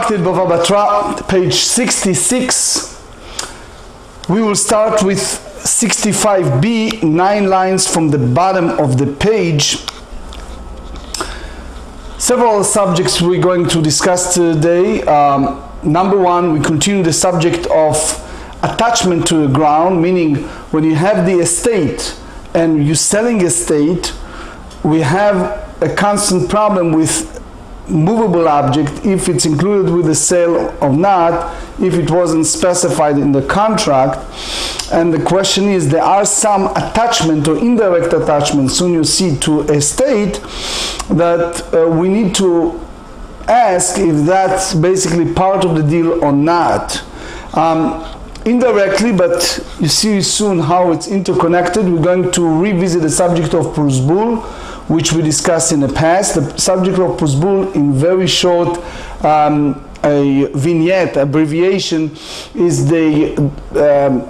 Tractate Bava Batra, page 66. We will start with 65b, 9 lines from the bottom of the page. Several subjects we're going to discuss today. Number one, we continue the subject of attachment to the ground, meaning when you have the estate and you're selling estate, we have a constant problem with movable object, if it's included with the sale or not, if it wasn't specified in the contract. And the question is, there are some attachment or indirect attachment, soon you see, to estate that we need to ask if that's basically part of the deal or not. Indirectly, but you see soon how it's interconnected. We're going to revisit the subject of perush, which we discussed in the past. The subject of perush, in very short a vignette, abbreviation, is the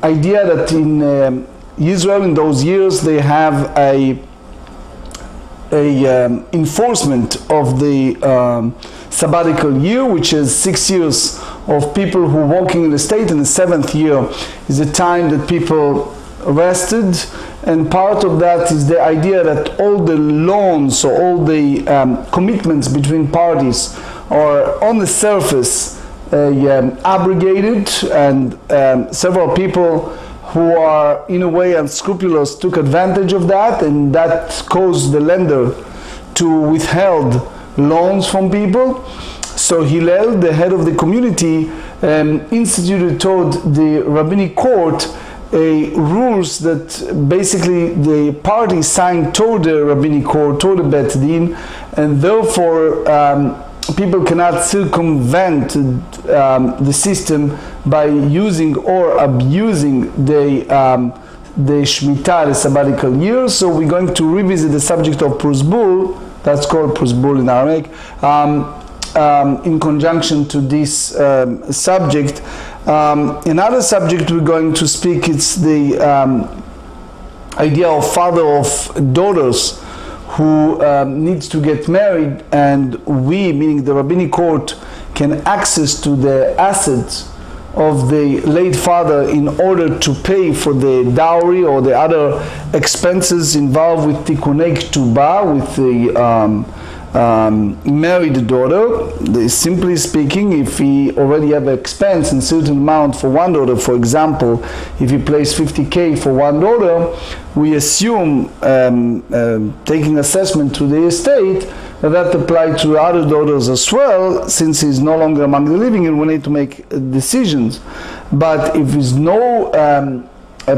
idea that in Israel in those years they have a enforcement of the sabbatical year, which is 6 years of people who are working in the state, and the 7th year is the time that people rested. And part of that is the idea that all the loans or all the commitments between parties are on the surface abrogated, and several people who are in a way unscrupulous took advantage of that, and that caused the lender to withhold loans from people. So Hillel, the head of the community, instituted toward the rabbinic court rules that basically the party signed toward the rabbinic court, toward the Bet Din, and therefore people cannot circumvent the system by using or abusing the Shemitah, the sabbatical year. So we're going to revisit the subject of perush, that's called perush in Aramaic, in conjunction to this subject. Another subject we're going to speak, it's the idea of father of daughters who needs to get married, and we, meaning the rabbinic court, can access to the assets of the late father in order to pay for the dowry or the other expenses involved with tikkunei ketubah, with the married daughter. Simply speaking, if he already have an expense in certain amount for one daughter, for example, if he pays 50K for one daughter, we assume, taking assessment to the estate, that applies to other daughters as well, since he's no longer among the living and we need to make decisions. But if there's no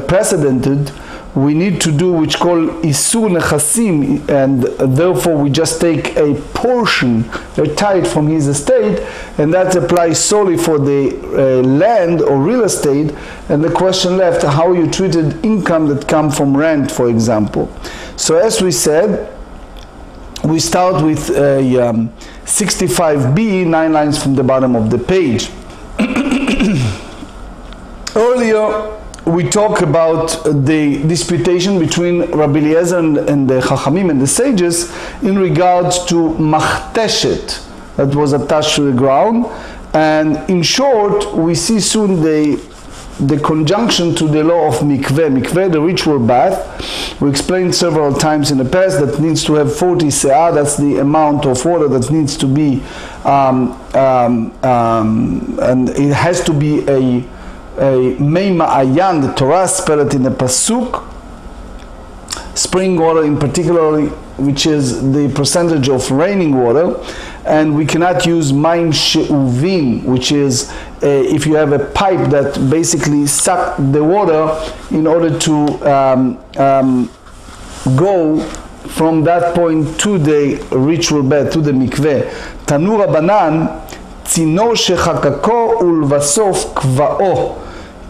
precedented, we need to do which call isur nechasim, and therefore we just take a portion, a tithe from his estate, and that applies solely for the land or real estate. And the question left, how you treated income that come from rent, for example. So as we said, we start with 65b, 9 lines from the bottom of the page. Earlier we talk about the disputation between Rabbi Eliezer and the Chachamim and the sages in regards to machteshet that was attached to the ground. And in short, we see soon the conjunction to the law of mikveh. Mikveh, the ritual bath. We explained several times in the past that needs to have 40 se'ah, that's the amount of water that needs to be, and it has to be a mei ma'ayan, the Torah spell it in the pasuk, spring water in particular, which is the percentage of raining water. And we cannot use maim she'uvim, which is if you have a pipe that basically suck the water in order to go from that point to the ritual bed, to the mikveh. Tanu Rabbanan, tzino shechakako ulvasof kva'o.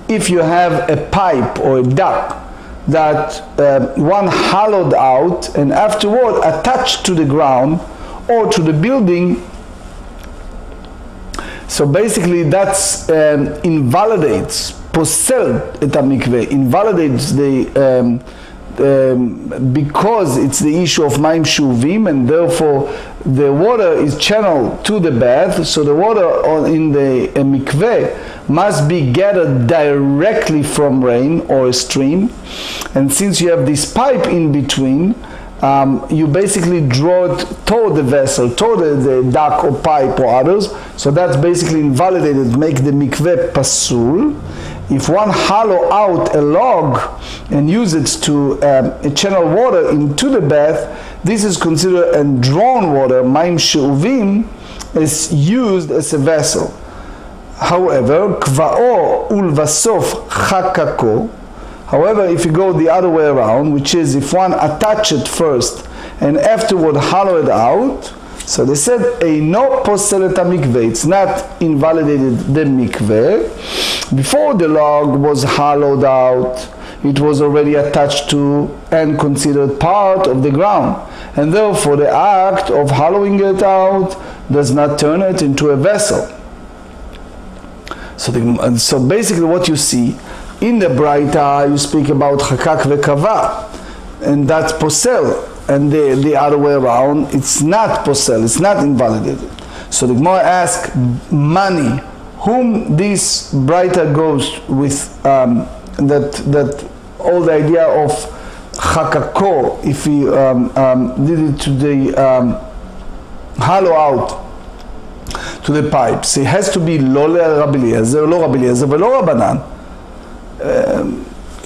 If you have a pipe or a duct that one hollowed out and afterward attached to the ground or to the building, so basically that's invalidates, posel et hamikveh, invalidates the because it's the issue of maim shuvim, and therefore the water is channeled to the bath, so the water in the mikveh must be gathered directly from rain or a stream. And since you have this pipe in between, you basically draw it toward the vessel, toward the duct or pipe or others. So that's basically invalidated, make the mikveh pasul. If one hollow out a log and use it to channel water into the bath, this is considered a drawn water, maim she'uvim, is used as a vessel. However, kva'o ulvasof chakako. However, if you go the other way around, which is if one attach it first and afterward hollow it out, so they said, Eino poselet mikveh, it's not invalidated the mikveh. Before the log was hollowed out, it was already attached to and considered part of the ground. And therefore the act of hollowing it out does not turn it into a vessel. So basically what you see, in the Braita you speak about chakak vekava, and that's posel. And the other way around, it's not posel, it's not invalidated. So the Gemara asks, Mani, whom this Braita goes with, that all the idea of chakako, if he did it to the hollow out to the pipes, it has to be lo Rabbi Eliezer, lo Rabbi Eliezer, velo Rabbanan.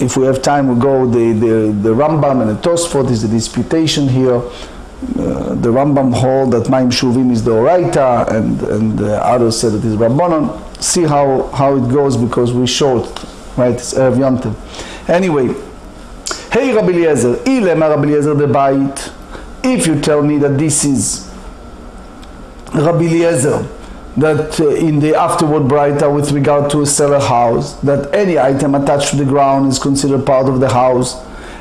If we have time, we'll go the Rambam and the Tosfot is the disputation here. The Rambam hold that Maim Shuvim is the Oraita, and others say that it's Rabbanon. See how it goes, because we're short, right? It's Erev Yom Tov. Anyway, hey Rabbi Eliezer, ilema Rabbi Eliezer the Bait. If you tell me that this is Rabbi Eliezer, that in the afterward Braita with regard to a cellar house, that any item attached to the ground is considered part of the house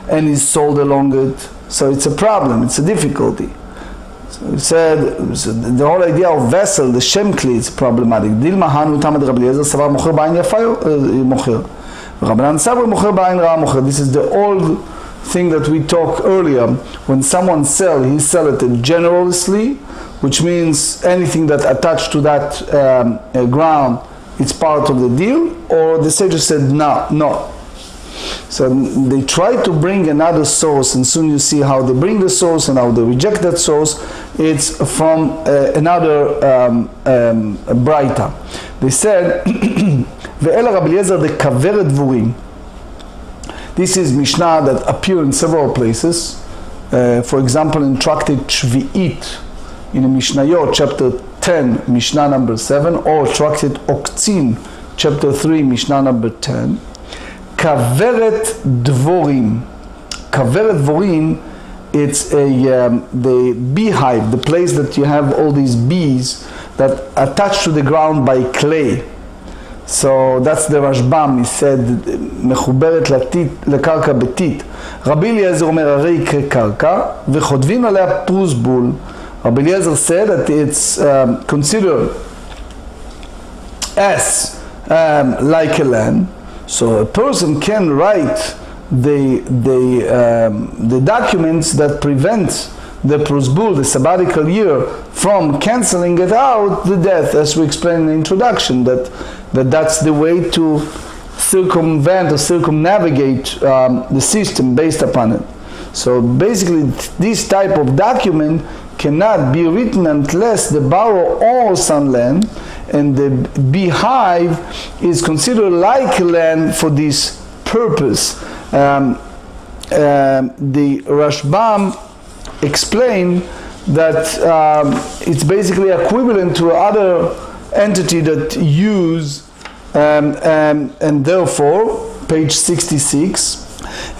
and is sold along it. So it's a problem, it's a difficulty. So he said, the whole idea of vessel, the shemkli, is problematic. Dilma hanu tamad Rabbi Eliezer savar mocher b'ayin yafa mocher. Rabbanan savar mocher b'ayin ra mocher. This is the old thing that we talked earlier. When someone sells, he sells it generously, which means anything that attached to that ground, it's part of the deal, or the sages said no. So they try to bring another source, and soon you see how they bring the source and how they reject that source. It's from another Braita. They said, Ve'ela Rabbi Eliezer the kaveret dvurim. This is Mishnah that appear in several places. For example, in Tractate Shvi'it, in the Mishnayot, chapter 10, Mishnah number 7, or Tractate Oktzin, chapter 3, Mishnah number 10. Kaveret Dvorim. Kaveret Dvorim, it's the beehive, the place that you have all these bees that attach to the ground by clay. So that's the Rashbam. He said, מחוברת לקרקע ביתית. רבי אליעזר אומר, הרי כקרקע, וחודבים עליה פרוס בול. Rabbi Eliezer said that it's considered as like a land, so a person can write the documents that prevent the prosbul, the sabbatical year, from canceling it out the death, as we explained in the introduction, that's the way to circumvent or circumnavigate the system based upon it. So basically, this type of document cannot be written unless the borrower owns some land, and the beehive is considered like land for this purpose. The Rashbam explained that it's basically equivalent to other entity that use, and therefore, page 66,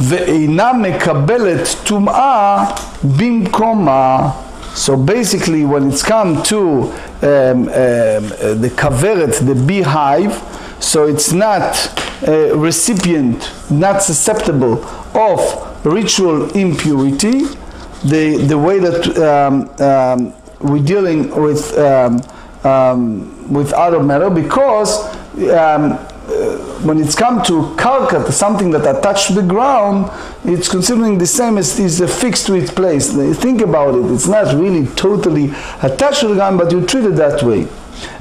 ואינה מקבלת טומאה במקומה. So basically, when it's come to the kaveret, the beehive, so it's not a recipient, not susceptible of ritual impurity, the way that we're dealing with other matter, because when it's come to karka, to something that attached to the ground, it's considering the same as is affixed to its place. Think about it, it's not really totally attached to the ground, but you treat it that way.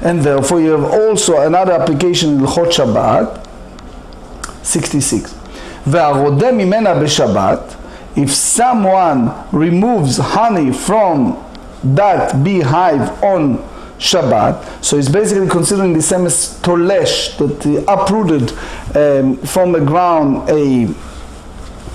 And therefore you have also another application in L'chot Shabbat, 66. והרודה ממנה בשבת, if someone removes honey from that beehive on Shabbat, so it's basically considering the same as tolesh, that he uprooted from the ground a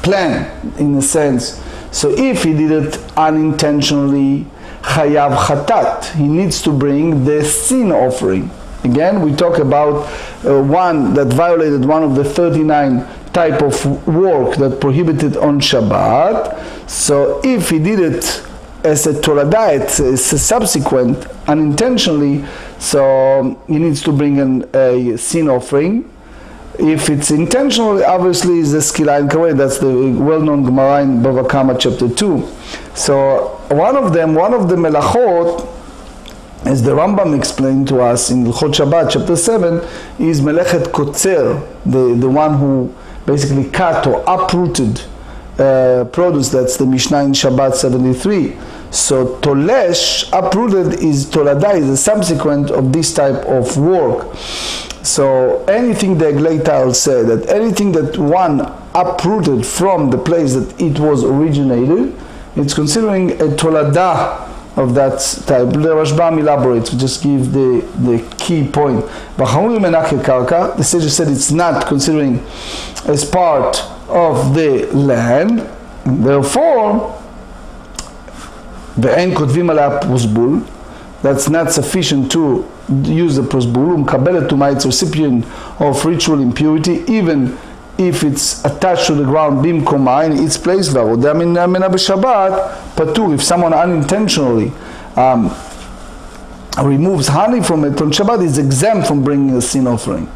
plant, in a sense. So if he did it unintentionally, chayav chatat, he needs to bring the sin offering. Again, we talk about one that violated one of the 39 type of work that prohibited on Shabbat. So if he did it as a toladah, it's a subsequent, unintentionally, so he needs to bring a sin offering. If it's intentional, obviously is the skila and kaweh. That's the well-known Gemarrah in Bava Batra chapter 2. So one of the melachot, as the Rashbam explained to us in L'chot Shabbat chapter 7, is melechet kotzer, the one who basically cut or uprooted produce. That's the Mishnah in Shabbat 73. So tolesh, uprooted, is toladah, is a subsequent of this type of work. So anything the Egleita will say, that anything that one uprooted from the place that it was originated, it's considering a toladah of that type. The Rashbam elaborates, we just give the key point. The sage said it's not considering as part of the land, therefore that's not sufficient to use the prosbul. Kabbala to its recipient of ritual impurity, even if it's attached to the ground bimkoma in its place. If someone unintentionally removes honey from it on Shabbat, is exempt from bringing a sin offering.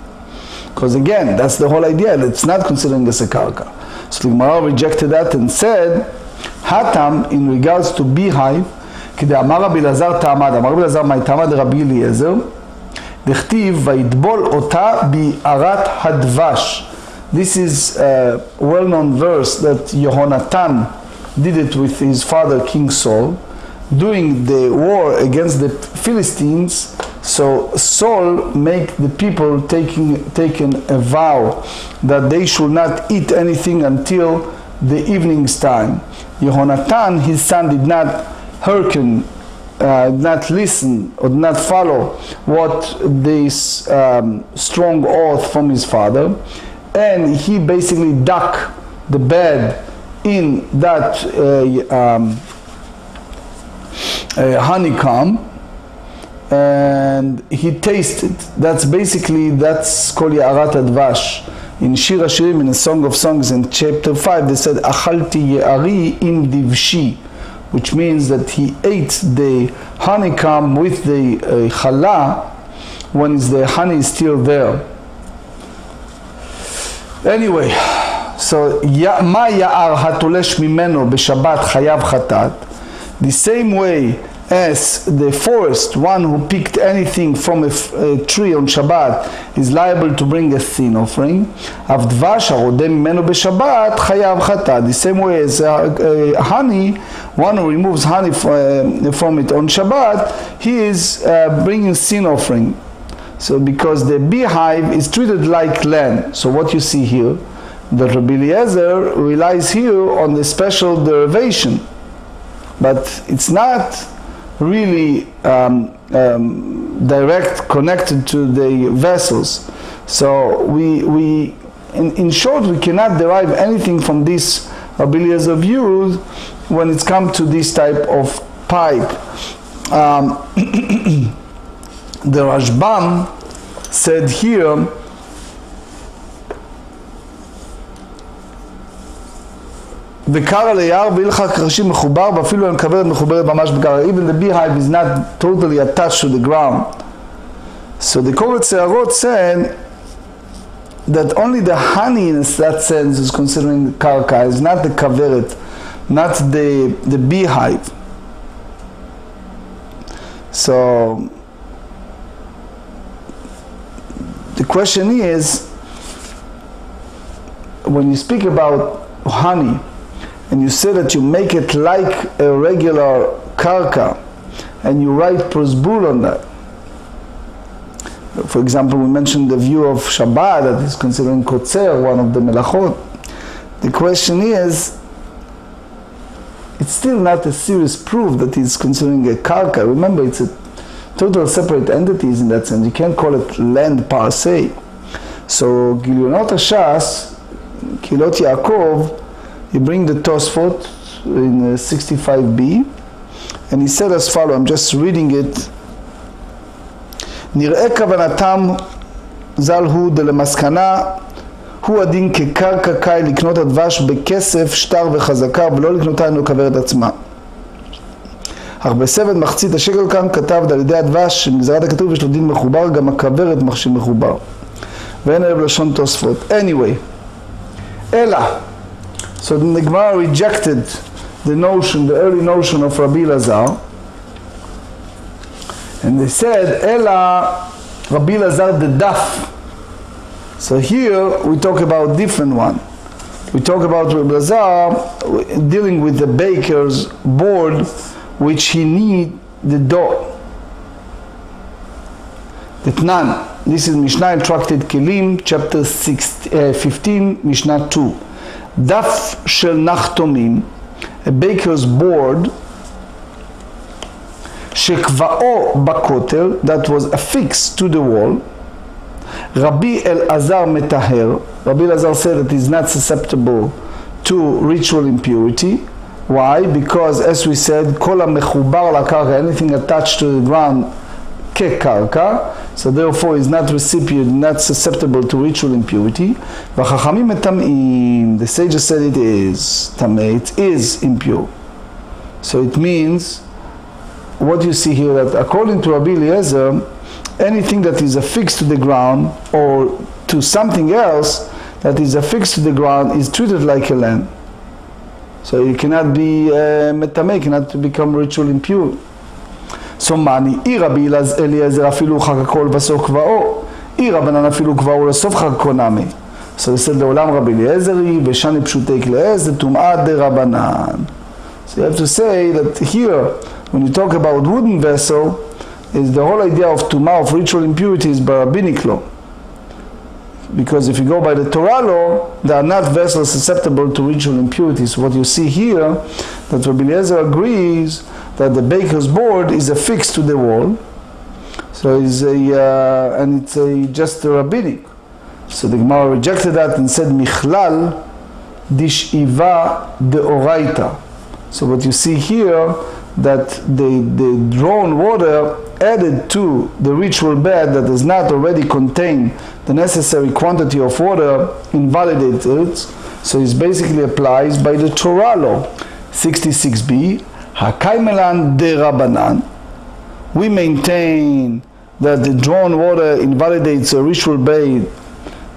Because again, that's the whole idea, that it's not considering as a karka. So the Gemara rejected that and said, Hatam, in regards to beehive, כדאמר רבי אלעזר תעמד, אמר רבי אלעזר תעמד רבי אליעזר, דכתיב ויטבול אותה ביערת הדבש. This is a well-known verse that Yehonatan did it with his father King Saul, during the war against the Philistines. So Saul make the people taken a vow that they should not eat anything until the evening's time. Yehonatan, his son, did not hearken, not listen, or not follow what this strong oath from his father, and he basically dug the bed in that honeycomb, and he tasted. That's called Ya'arat Advash. In Shir Hashirim, in a Song of Songs, in chapter 5, they said, Achalti Ye'ari im divshi, which means that he ate the honeycomb with the challah when the honey is still there. Anyway, so ma ya'ar hatolesh mimeno b'Shabbat chayav chatat. The same way as the forest, one who picked anything from a tree on Shabbat is liable to bring a sin offering. Avdvash harodeh mimeno b'Shabbat chayav chatat. The same way as honey, one who removes honey from it on Shabbat, he is bringing sin offering. So because the beehive is treated like land. So what you see here, that Rabbi Eliezer relies here on the special derivation, but it's not really direct connected to the vessels. So we in short, we cannot derive anything from this Rabbi Eliezer view when it's come to this type of pipe. The Rashbam said here, וקרא ליער והלכה קרשים מחובר ואפילו אין כוורת מחוברת ממש בקרא. Even the beehive is not totally attached to the ground. So the Kovetz Se'arot said that only the honey in that sense is considering karka, is not the kaveret, not the beehive. So the question is, when you speak about honey, and you say that you make it like a regular karka, and you write prosbul on that. For example, we mentioned the view of Shabbat that is considering kotzer, one of the melachot. The question is, it's still not a serious proof that he's considering a karka. Remember, it's a total separate entities in that sense. You can't call it land per se. So, Gilyonot Hashas, Kilot Yaakov, you bring the Tosfot in 65b, and he said as follows, I'm just reading it, נראה כוונתם ז"ל הוא דלמסקנה הוא הדין כקרקע קאי לקנות הדבש בכסף שטר וחזקה ולא לקנותה אינו כברת עצמה. אך בסבב מחצית השקל כאן כתב על ידי הדבש שמגזרת הכתוב יש לו דין מחובר גם הכברת מכשיר מחובר ואין ערב לשון תוספות. Anyway, אלא, so the Gemarrah rejected the notion, the early notion of Rabbi Elazar, and they said, Ela Rabbi Elazar the daf. So here we talk about different one. We talk about Rabbi Elazar dealing with the baker's board, which he need the dough. Detnan. This is Mishnah in Tractate Kelim, chapter 15, Mishnah 2. Daf shel nachtomim, a baker's board, shekva'o bakotel, that was affixed to the wall. Rabbi Elazar metaher. Rabbi Elazar said that he's not susceptible to ritual impurity. Why? Because, as we said, kol ha-mechubar la-karka, anything attached to the ground, ke-karka, so therefore is not recipient, not susceptible to ritual impurity. V'chachamim metam'im, the sages said it is tamei, it is impure. So it means, what you see here, that according to Rabbi Eliezer, anything that is affixed to the ground or to something else that is affixed to the ground is treated like a land. So you cannot be metamei, cannot become ritual impure. So mani, I Rabbi Eliezer afilu chakakol v'sof kva'o, I Rabbanan afilu kva'o l'sof chakakol nami. So he said, לעולם רבי אליעזרי ושני פשוטי כלאזר טומאה דרבנן. So you have to say that here, when you talk about wooden vessel, is the whole idea of tumah, of ritual impurity, is by rabbinic law. Because if you go by the Torah law, they are not vessels susceptible to ritual impurities. So what you see here, that Rabbi Eliezer agrees that the baker's board is affixed to the wall. So it's and it's just a rabbinic. So the Gemara rejected that and said, Michlal dishiva deoraita. So what you see here, that the drawn water added to the ritual bed that does not already contain the necessary quantity of water invalidates it. So it basically applies by the Torah law. 66b, Hakaimelan de Rabbanan. We maintain that the drawn water invalidates a ritual bed.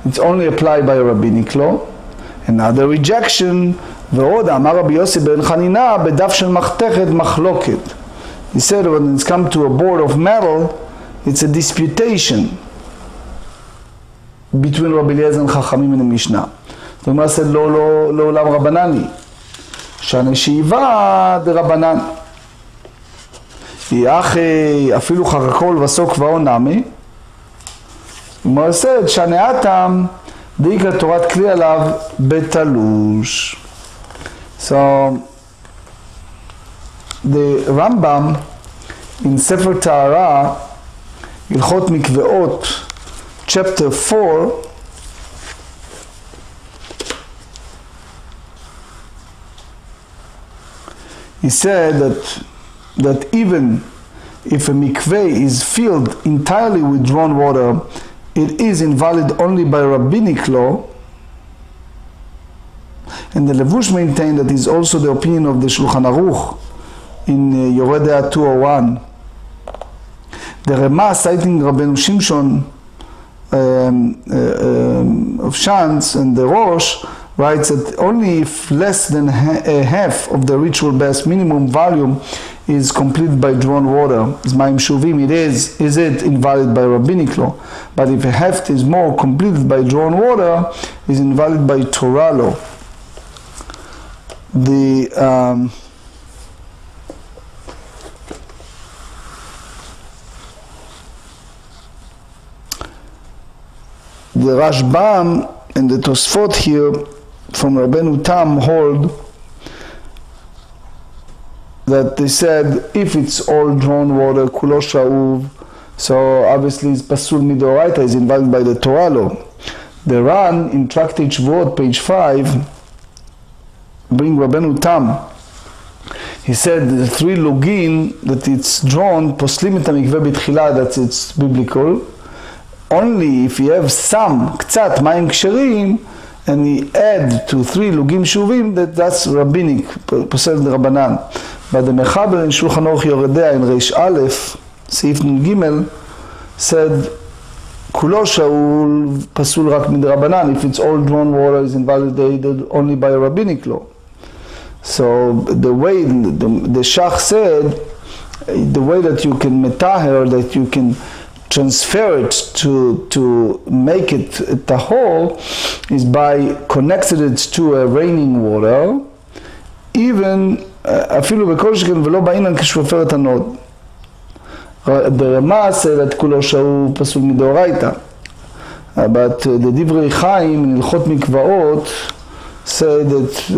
It's only applied by a rabbinic law. Another rejection, ועוד אמר רבי יוסי בן חנינה בדף של מחתכת מחלוקת. He said when it's come to a board of metal, it's a disputation between Rabbi Eliezer and Chachamim in the Mishnah. The Gemara said, לא לעולם רבנני, שהנשיבה דרבנן. יחי אפילו חרקול וסוק ועונמי. The Gemara said, שהנאתם דאיקרא תורת כלי עליו בתלוש. So the Rashbam in Sefer Tahara, Ilchot Mikveot, chapter 4, he said that even if a mikveh is filled entirely with drawn water, it is invalid only by rabbinic law. And the Levush maintained that is also the opinion of the Shulchan Aruch in Yoredea 201. The Rema, citing Rabbeinu Shimshon of Shantz and the Rosh, writes that only if less than half of the ritual bath's minimum volume is completed by drawn water, is Maim Shuvim, is it invalid by rabbinic law? But if a half is more completed by drawn water, is invalid by Torah law. The Rashbam and the Tosfot here from Rabbeinu Tam hold that they said if it's all drawn water, kulo sha'uv, so obviously it's pasul midoraita, is invalid by the Torah law. The Ran in Tractate Bava Batra, page 5, bring Rabbeinu Tam. He said the 3 lugin that it's drawn, poslim et hamikveh b'tchila, that it's biblical. Only if you have some, קצת מים כשרים, and you add to 3 lugim shuvim, that's rabbinic, posel d'Rabbanan. But the Mechaber in Shulchan Aruch Yoredea in Reish Aleph, Seif Nun Gimel, said, Kulo Shaul pasul rak midrabanan. If it's all drawn water, is invalidated only by a rabbinic law. So the way the Shach said, the way that you can metaher, that you can transfer it to make it tahor, is by connecting it to a raining water, even אפילו בכל שכן ולא בעינן כשופר את הנוד. The Rama said that כולו שהוא פסול מדאורייתא. But the דברי חיים in הלכות מקוואות said that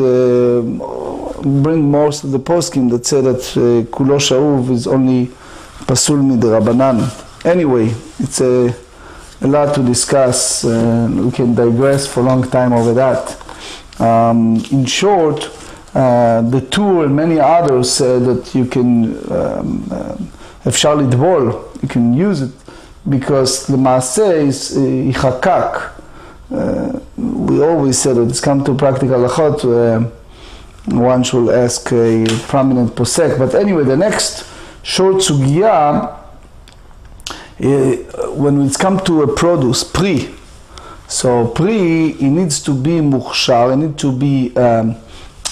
bring most of the poskim that say that כולו שאוב is only פסול מדרבנן. Anyway, it's a lot to discuss. We can digress for a long time over that. In short, the Tur and many others say that you can אפשר לטבול, you can use it, because למעשה is יחקק. We always say that it's come to practical halachot, one should ask a prominent posek. But anyway, the next short sugya, when it's come to a produce, pri. So pri, it needs to be mukhshar, it needs to be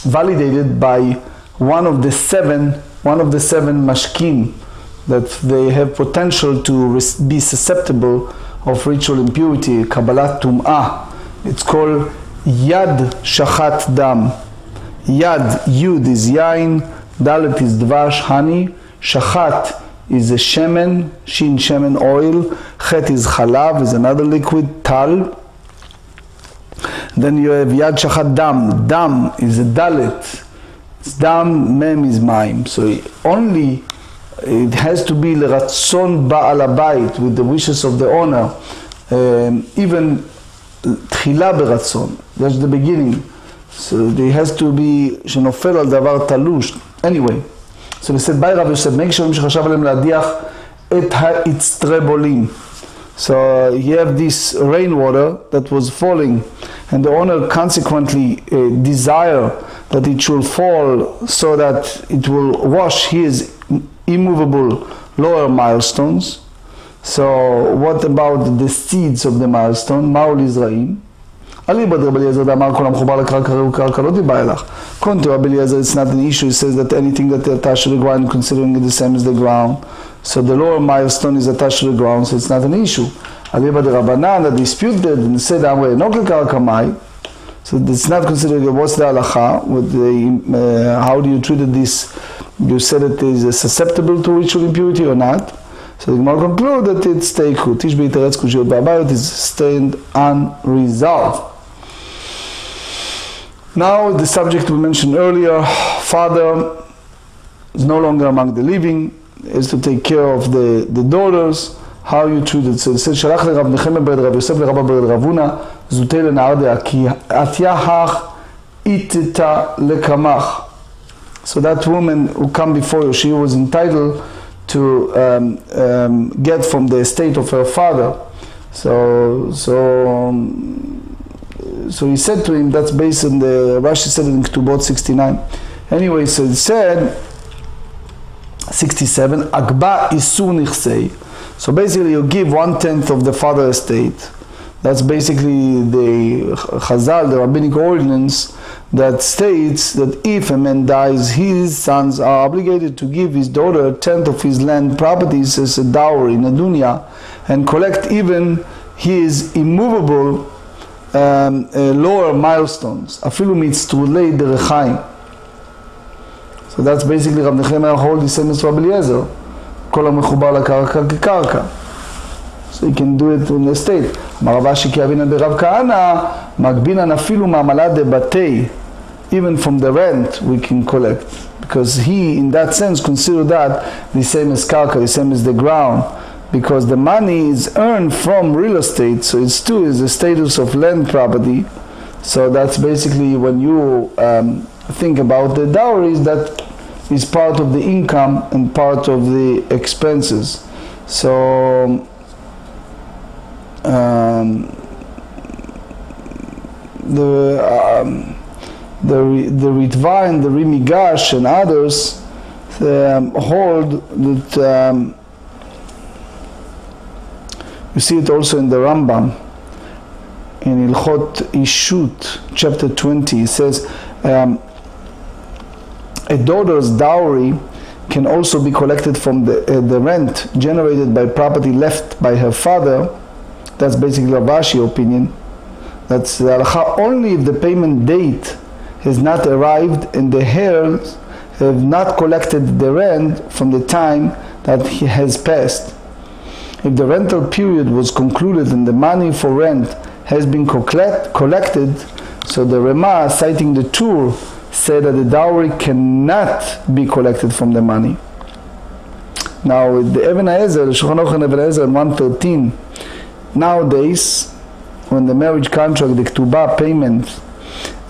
validated by one of the seven mashkim, that they have potential to be susceptible of ritual impurity, Kabbala tum'ah. It's called Yad Shachat Dam. Yad, Yud is Yain, Dalet is Dvash, honey, Shachat is a shemen, Shin shemen oil, Chet is Chalav, is another liquid, Tal. Then you have Yad Shachat Dam. Dam is a Dalet. It's Dam, Mem is Maim. So only it has to be L'ratzon Ba'al Habayit, with the wishes of the owner. Even Tchila B'ratzon, that's the beginning. So there has to be Shenofel Al Davar Talush. Anyway, so they said, Bay Rav Yosef, make sure שחשב עליהם להדיח את האצטרבולים. So you have this rainwater that was falling, and the owner consequently desire that it should fall so that it will wash his immovable lower milestones. So what about the seeds of the milestone? Maul Israel. According to Rabbi Eliezer, it's not an issue. It says that anything that is attached to the ground, considering it the same as the ground. So the lower milestone is attached to the ground, so it's not an issue. That disputed and said, so it's not considered. What's the halacha? How do you treat this? You said it is susceptible to ritual impurity or not? So the Gemara conclude that it's teikut. Tish b'iteretz kushiyot ba'abayot is stand unresolved. Now the subject we mentioned earlier, father is no longer among the living, is to take care of the daughters. How you treat it? So it says, Shalach leRav Nechemia bered Rav Yosef leRabba bered Rav Huna zutei lena'ar de'ah ki atya hach iteta lekamach. So that woman who come before you, she was entitled to get from the estate of her father. So he said to him, that's based on the, Rashi said it in Ketubot 69. Anyway, so it said, 67, Agba isur nichsei. So basically you give 1/10 of the father estate. That's basically the Chazal, the rabbinic ordinance, that states that if a man dies, his sons are obligated to give his daughter a tenth of his land properties as a dowry in a dunya, and collect even his immovable lower milestones, afilu mitztrulei derechayim. So that's basically Rav Nechemia hold the same as Rabbi Eliezer, kol hamechubar lakarka kekarka. So you can do it in the state. Maravashi ki avina de Rav Kahana, magbinan afilu ma'amala de batei, even from the rent we can collect, because he, in that sense, consider that the same as karka, the same as the ground, because the money is earned from real estate, so it's too is the status of land property. So that's basically when you think about the dowries, that is part of the income and part of the expenses. So the Ritva and the Rimigash and others hold that you see it also in the Rashbam in Ilchot Ishut chapter 20. It says a daughter's dowry can also be collected from the rent generated by property left by her father. That's basically a Rashi opinion. That's the halacha only if the payment date has not arrived and the heirs have not collected the rent from the time that he has passed. If the rental period was concluded and the money for rent has been collected, so the Rema, citing the Tur, said that the dowry cannot be collected from the money. Now, with the Even HaEzer, the Shulchan Aruch and Even HaEzer in 113, nowadays, when the marriage contract, the Ketubah payment,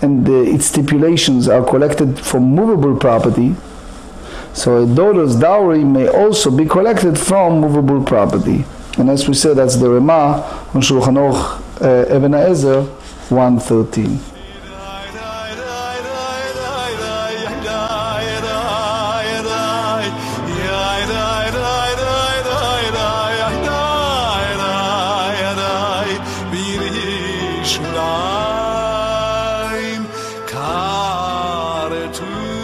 and its stipulations are collected from movable property, so a daughter's dowry may also be collected from movable property. And as we said, that's the Rema on Shulchan Aruch Even HaEzer 113. Kabbala.